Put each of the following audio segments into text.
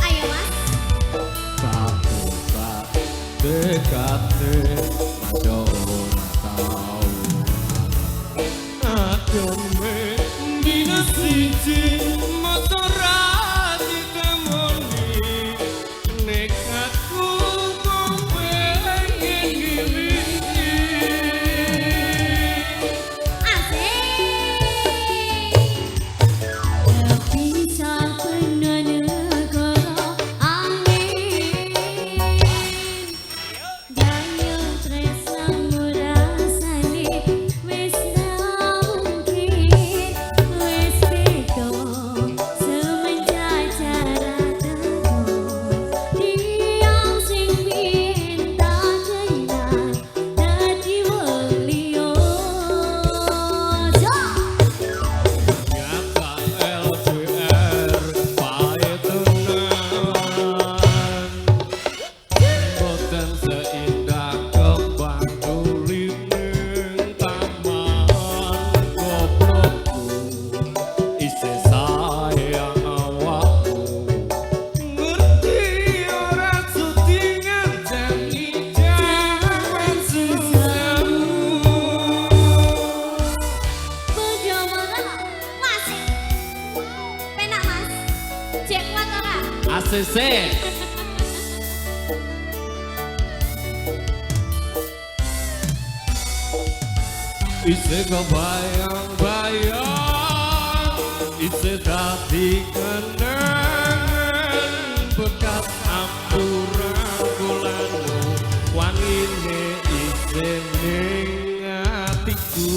Ayo mas. Tak dekate aja ora tau ademe dina siji motor ditemoni nekatku kok pengen ngiliki ACC isi kebayang-bayang isi dadi kenangan bekas ampuran kulanu wangine isi ning atiku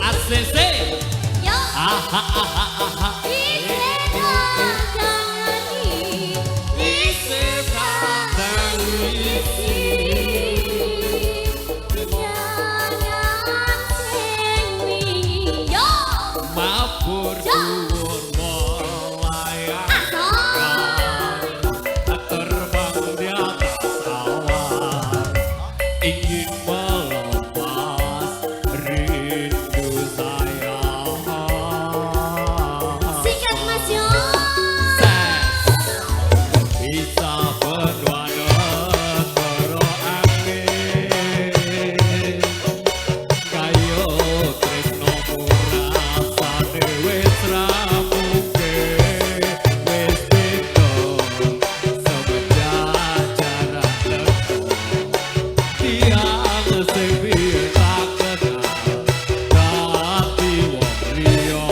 ACC yo mabur dhuwur melayang terbang di atas awan ingin melepas rindu sayang sikat mas yo bisa berdua negara angin kayo tresno murasane wis ramuke wis beda semenjak jarak teko tiang sing biyen tak kenal dadi wong liya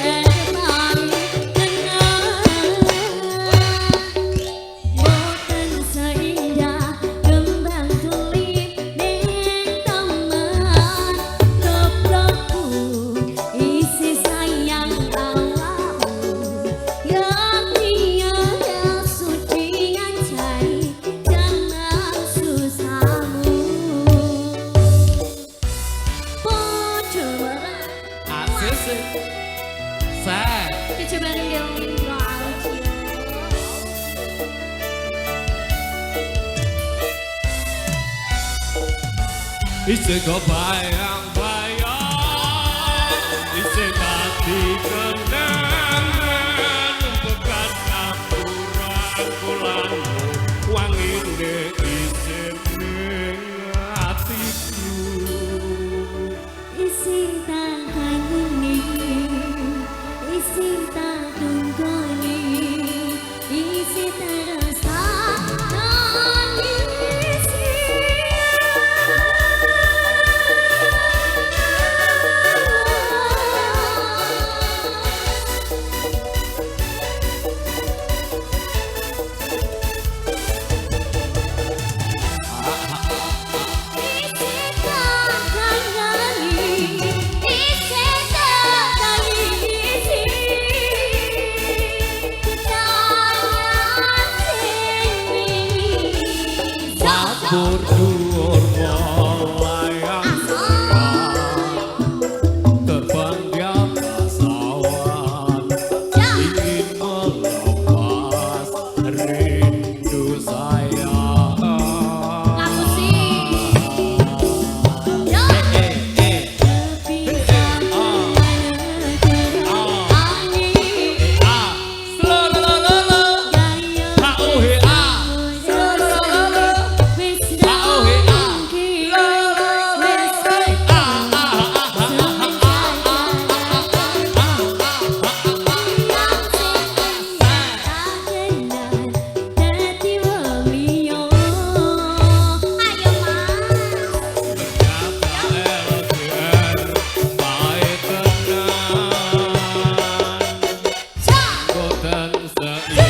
coba ngomongin isi kebayang-bayang isi hati kenangan bekas ampuran kulanu wangine isi ning atiku isi tak kangen isi tak tunggoni isi terus tak Mabur dhuwur melayang terbang di atas awan, ingin melepas rindu sayang. Lagu sih. Yo. Tapi Boten